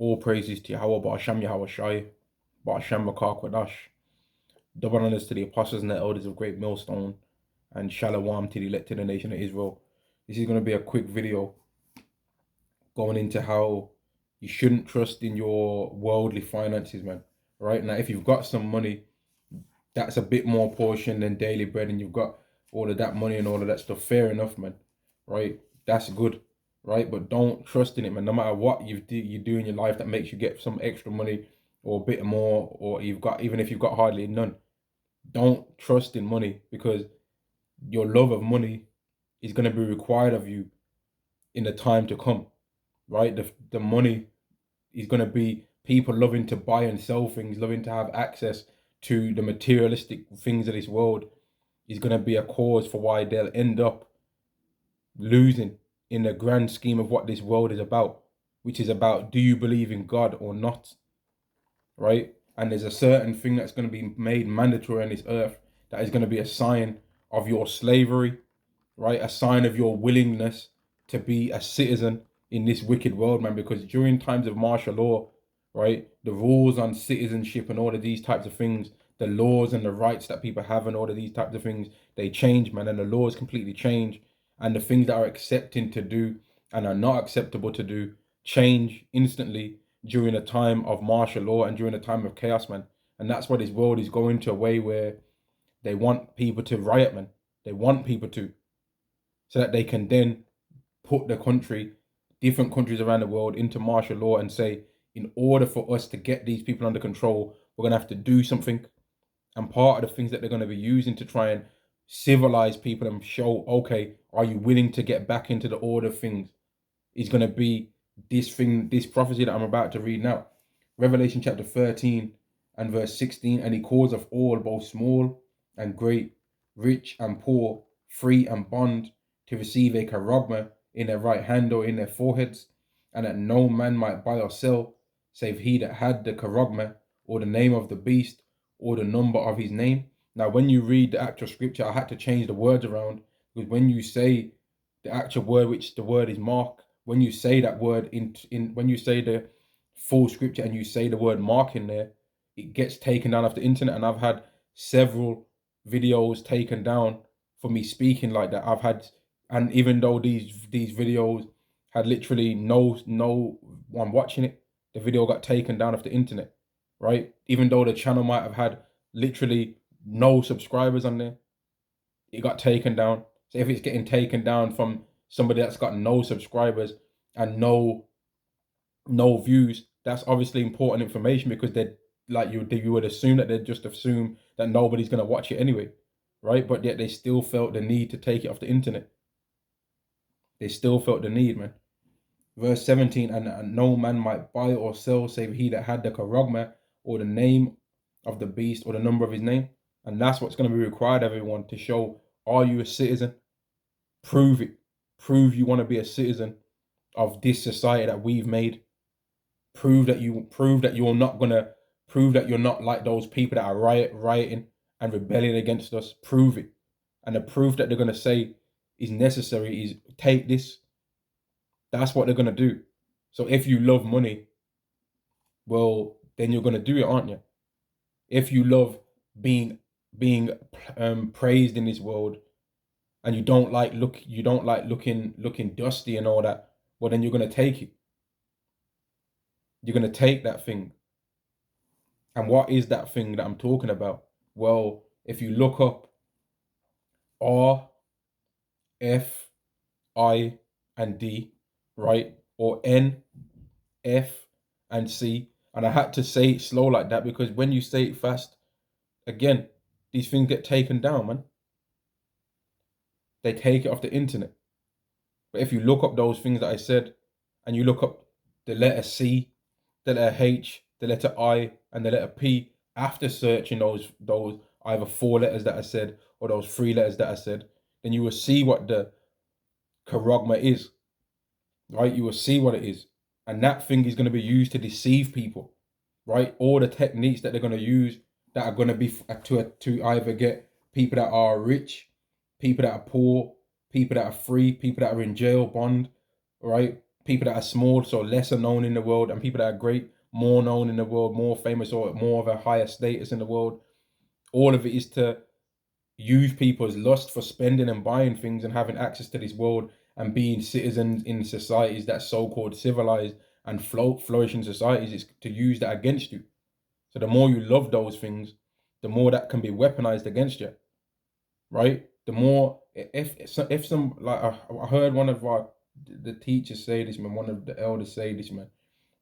All praises to Yahweh, Ba'ashem Yahweh Shai, Ba'ashem Makar Kwadash. Double honors to the apostles and the elders of Great Millstone, and Shalom to the elected nation of Israel. This is going to be a quick video going into how you shouldn't trust in your worldly finances, man. Right now, if you've got some money, that's a bit more portion than daily bread, and you've got all of that money and all of that stuff. Fair enough, man. Right? That's good. Right? But don't trust in it, man. No matter what you do in your life that makes you get some extra money or a bit more, or even if you've got hardly none, don't trust in money, because your love of money is going to be required of you in the time to come. Right? The money is going to be people loving to buy and sell things, loving to have access to the materialistic things of this world, is going to be a cause for why they'll end up losing in the grand scheme of what this world is about, which is about, do you believe in God or not? Right? And there's a certain thing that's going to be made mandatory on this earth that is going to be a sign of your slavery, right? A sign of your willingness to be a citizen in this wicked world, man. Because during times of martial law, right, the rules on citizenship and all of these types of things, the laws and the rights that people have and all of these types of things, they change, man. And the laws completely change. And the things that are accepting to do and are not acceptable to do change instantly during a time of martial law and during a time of chaos, man. And that's why this world is going to a way where they want people to riot, man. They want people to, so that they can then put the country, different countries around the world, into martial law and say, in order for us to get these people under control, we're going to have to do something. And part of the things that they're going to be using to try and civilize people and show, okay, are you willing to get back into the order of things, is going to be this prophecy that I'm about to read now. Revelation chapter 13 and verse 16. And he calls of all, both small and great, rich and poor, free and bond, to receive a Charagma in their right hand or in their foreheads, and that no man might buy or sell, save he that had the Charagma, or the name of the beast, or the number of his name. Now, when you read the actual scripture, I had to change the words around, because when you say the actual word, which the word is mark, when you say that word when you say the full scripture and you say the word mark in there, it gets taken down off the internet. And I've had several videos taken down for me speaking like that. And even though these videos had literally no one watching it, the video got taken down off the internet, right? Even though the channel might have had literally no subscribers on there, it got taken down. So if it's getting taken down from somebody that's got no subscribers and no views, that's obviously important information, because they, like, you would assume that they'd just assume that nobody's going to watch it anyway, right? But yet they still felt the need to take it off the internet. They still felt the need, man. Verse 17, and no man might buy or sell save he that had the Charagma, or the name of the beast, or the number of his name. And that's what's going to be required, everyone, to show, are you a citizen? Prove it. Prove you want to be a citizen of this society that we've made. Prove that you're not like those people that are rioting and rebelling against us. Prove it. And the proof that they're going to say is necessary is, take this. That's what they're going to do. So if you love money, well, then you're going to do it, aren't you? If you love being praised in this world, and you don't like looking dusty and all that, well, then you're going to take it. You're going to take that thing. And what is that thing that I'm talking about? Well, if you look up R, F, I, and D, right? Or N, F, and C. And I had to say it slow like that, because when you say it fast, again, these things get taken down, man. They take it off the internet. But if you look up those things that I said, and you look up the letter C, the letter H, the letter I, and the letter P, after searching those either 4 letters that I said or those 3 letters that I said, then you will see what the Charagma is, right? You will see what it is. And that thing is going to be used to deceive people, right? All the techniques that they're going to use that are going to be to either get people that are rich, people that are poor, people that are free, people that are in jail, bond, right? people that are small, so lesser known in the world, and people that are great, more known in the world, more famous, or more of a higher status in the world. All of it is to use people's lust for spending and buying things and having access to this world and being citizens in societies that so-called civilized and flourishing societies, is to use that against you. So the more you love those things, the more that can be weaponized against you, right? The more, if some, like I heard one of the teachers say this, man, one of the elders say this, man,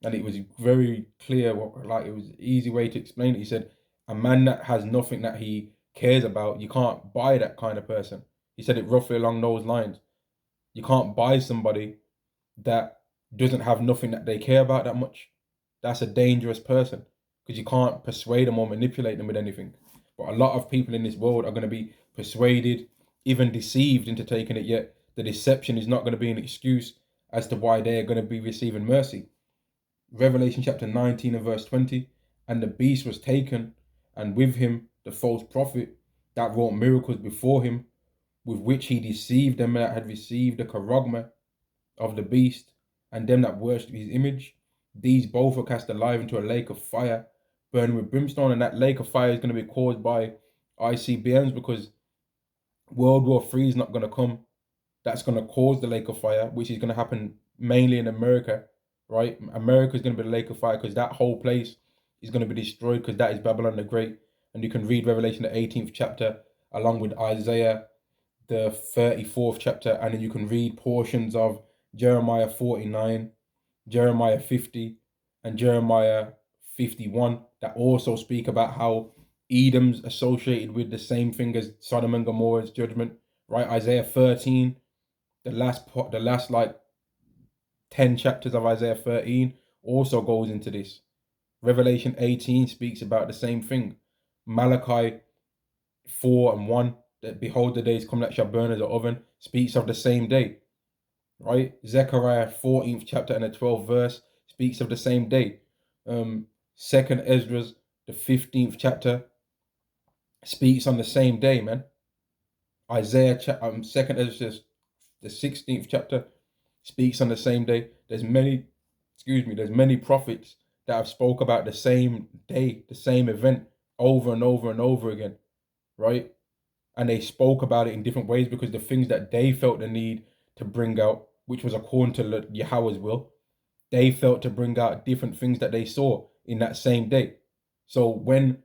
and it was very clear, like it was an easy way to explain it. He said, a man that has nothing that he cares about, you can't buy that kind of person. He said it roughly along those lines. You can't buy somebody that doesn't have nothing that they care about that much. That's a dangerous person because you can't persuade them or manipulate them with anything. But a lot of people in this world are going to be persuaded, even deceived into taking it, yet the deception is not going to be an excuse as to why they are going to be receiving mercy. Revelation chapter 19 and verse 20, and the beast was taken, and with him the false prophet that wrought miracles before him, with which he deceived them that had received the charagma of the beast, and them that worshipped his image. These both were cast alive into a lake of fire, burning with brimstone, and that lake of fire is going to be caused by ICBMs, because World War III is not going to come. That's going to cause the lake of fire, which is going to happen mainly in America, right? America is going to be the lake of fire because that whole place is going to be destroyed, because that is Babylon the Great. And you can read Revelation, the 18th chapter, along with Isaiah, the 34th chapter, and then you can read portions of Jeremiah 49, Jeremiah 50, and Jeremiah 51 that also speak about how Edom's associated with the same thing as Sodom and Gomorrah's judgment, right? Isaiah 13, the last like 10 chapters of Isaiah 13 also goes into this. Revelation 18 speaks about the same thing. Malachi 4 and 1, that behold the days come that shall burn as an oven, speaks of the same day, right? Zechariah 14th chapter and the 12th verse speaks of the same day. Second Ezra's, the 15th chapter, speaks on the same day, man. Isaiah, second Ezra's, the 16th chapter, speaks on the same day. There's many prophets that have spoke about the same day, the same event over and over and over again, right? And they spoke about it in different ways because the things that they felt the need to bring out, which was according to Yahweh's will, they felt to bring out different things that they saw in that same day. So when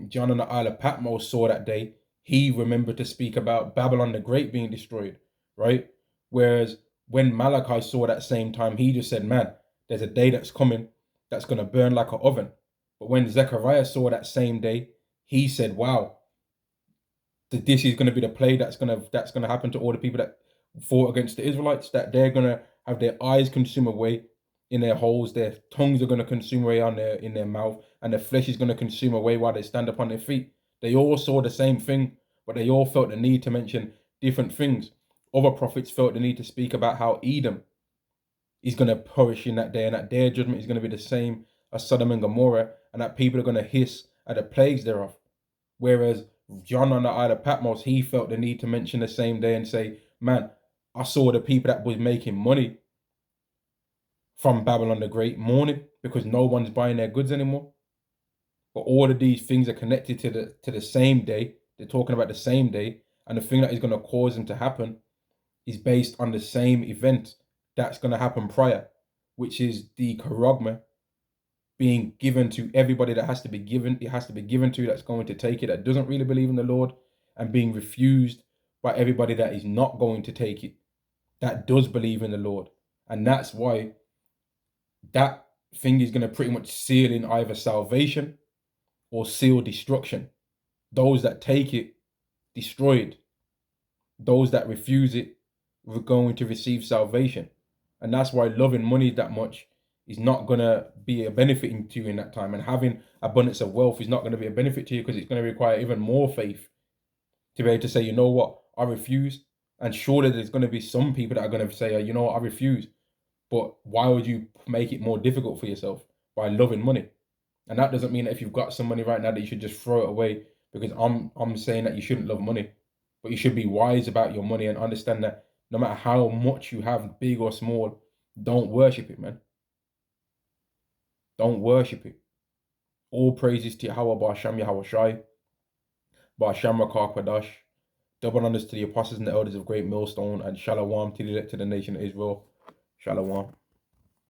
John on the Isle of Patmos saw that day, he remembered to speak about Babylon the Great being destroyed, right? Whereas when Malachi saw that same time, he just said, man, there's a day that's coming that's going to burn like an oven. But when Zechariah saw that same day, he said, wow, this is going to be the plague that's going to happen to all the people that fought against the Israelites, that they're going to have their eyes consume away in their holes, their tongues are going to consume away in their mouth, and their flesh is going to consume away while they stand upon their feet. They all saw the same thing, but they all felt the need to mention different things. Other prophets felt the need to speak about how Edom is going to perish in that day, and that their judgment is going to be the same as Sodom and Gomorrah, and that people are going to hiss at the plagues thereof. Whereas John on the Isle of Patmos, he felt the need to mention the same day and say, man, I saw the people that was making money from Babylon the Great mourning because no one's buying their goods anymore. But all of these things are connected to the same day. They're talking about the same day, and the thing that is going to cause them to happen is based on the same event that's going to happen prior, which is the charagma being given to everybody that has to be given. It has to be given to that's going to take it, that doesn't really believe in the Lord, and being refused by everybody that is not going to take it, that does believe in the Lord. And that's why that thing is going to pretty much seal in either salvation or seal destruction. Those that take it, destroyed. Those that refuse it, we're going to receive salvation. And that's why loving money that much is not going to be a benefit to you in that time. And having abundance of wealth is not going to be a benefit to you, because it's going to require even more faith to be able to say, you know what, I refuse. And surely there's going to be some people that are going to say, you know what, I refuse. But why would you make it more difficult for yourself by loving money? And that doesn't mean that if you've got some money right now that you should just throw it away, because I'm saying that you shouldn't love money, but you should be wise about your money and understand that No matter how much you have, big or small, don't worship it, man. Don't worship it. All praises to Yahweh, Ba'Shem Yahweh Shai, Ba'Shem Rakah Kwadash. Double honors to the apostles and the elders of Great Millstone, and Shalom to the elect to the nation of Israel. Shalom.